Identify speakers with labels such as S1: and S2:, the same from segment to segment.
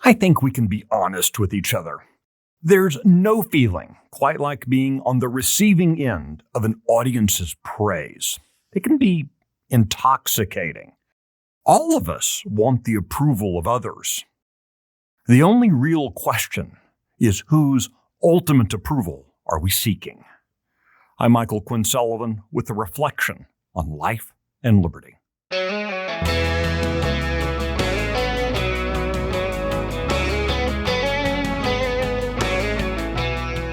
S1: I think we can be honest with each other. There's no feeling quite like being on the receiving end of an audience's praise. It can be intoxicating. All of us want the approval of others. The only real question is whose ultimate approval are we seeking? I'm Michael Quinn Sullivan with a reflection on life and liberty.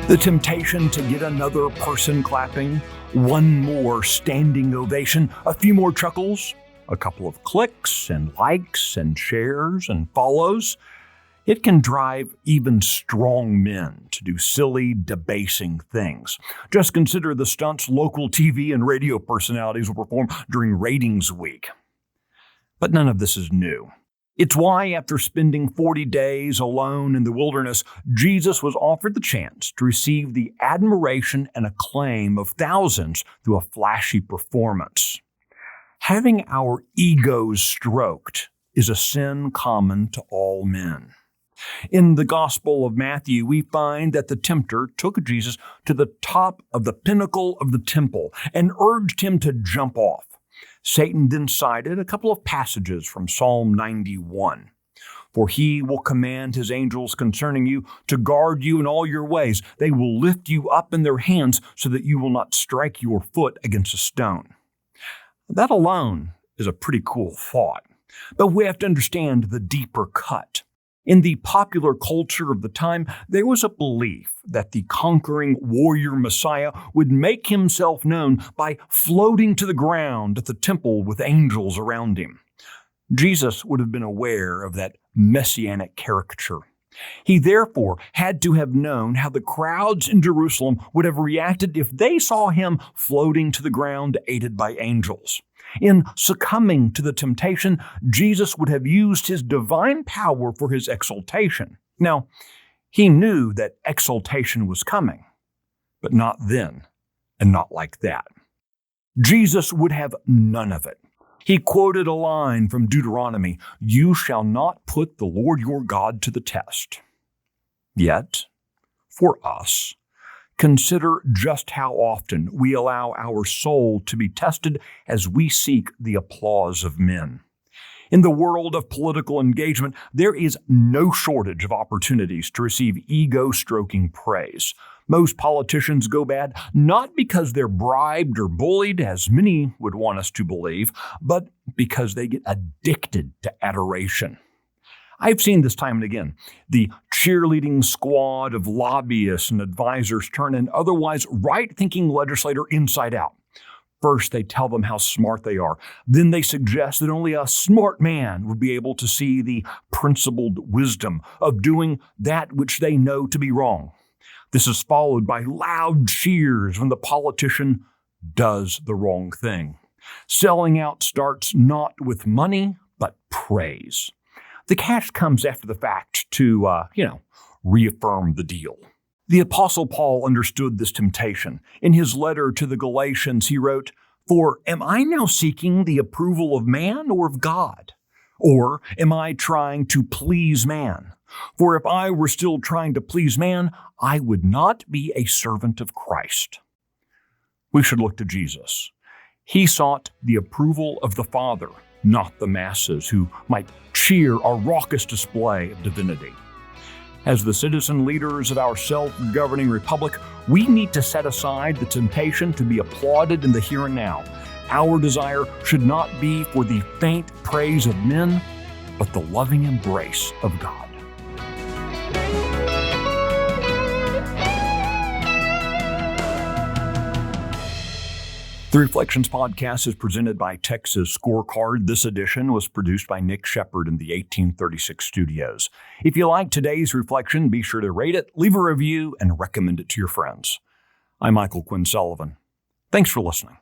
S1: The temptation to get another person clapping, one more standing ovation, a few more chuckles, a couple of clicks and likes and shares and follows, it can drive even strong men to do silly, debasing things. Just consider the stunts local TV and radio personalities will perform during ratings week. But none of this is new. It's why, after spending 40 days alone in the wilderness, Jesus was offered the chance to receive the admiration and acclaim of thousands through a flashy performance. Having our egos stroked is a sin common to all men. In the Gospel of Matthew, we find that the tempter took Jesus to the top of the pinnacle of the temple and urged him to jump off. Satan then cited a couple of passages from Psalm 91. For he will command his angels concerning you to guard you in all your ways. They will lift you up in their hands so that you will not strike your foot against a stone. That alone is a pretty cool thought, but we have to understand the deeper cut. In the popular culture of the time, there was a belief that the conquering warrior Messiah would make himself known by floating to the ground at the temple with angels around him. Jesus would have been aware of that messianic caricature. He therefore had to have known how the crowds in Jerusalem would have reacted if they saw him floating to the ground aided by angels. In succumbing to the temptation, Jesus would have used his divine power for his exaltation. Now, he knew that exaltation was coming, but not then, and not like that. Jesus would have none of it. He quoted a line from Deuteronomy, "You shall not put the Lord your God to the test." Yet, for us, consider just how often we allow our soul to be tested as we seek the applause of men. In the world of political engagement, there is no shortage of opportunities to receive ego-stroking praise. Most politicians go bad not because they're bribed or bullied, as many would want us to believe, but because they get addicted to adoration. I've seen this time and again. The cheerleading squad of lobbyists and advisors turn an otherwise right-thinking legislator inside out. First, they tell them how smart they are. Then they suggest that only a smart man would be able to see the principled wisdom of doing that which they know to be wrong. This is followed by loud cheers when the politician does the wrong thing. Selling out starts not with money, but praise. The cash comes after the fact to, reaffirm the deal. The Apostle Paul understood this temptation. In his letter to the Galatians, he wrote, "For am I now seeking the approval of man or of God? Or am I trying to please man? For if I were still trying to please man, I would not be a servant of Christ." We should look to Jesus. He sought the approval of the Father, not the masses who might cheer a raucous display of divinity. As the citizen leaders of our self-governing republic, we need to set aside the temptation to be applauded in the here and now. Our desire should not be for the faint praise of men, but the loving embrace of God. The Reflections podcast is presented by Texas Scorecard. This edition was produced by Nick Shepard in the 1836 studios. If you like today's reflection, be sure to rate it, leave a review, and recommend it to your friends. I'm Michael Quinn Sullivan. Thanks for listening.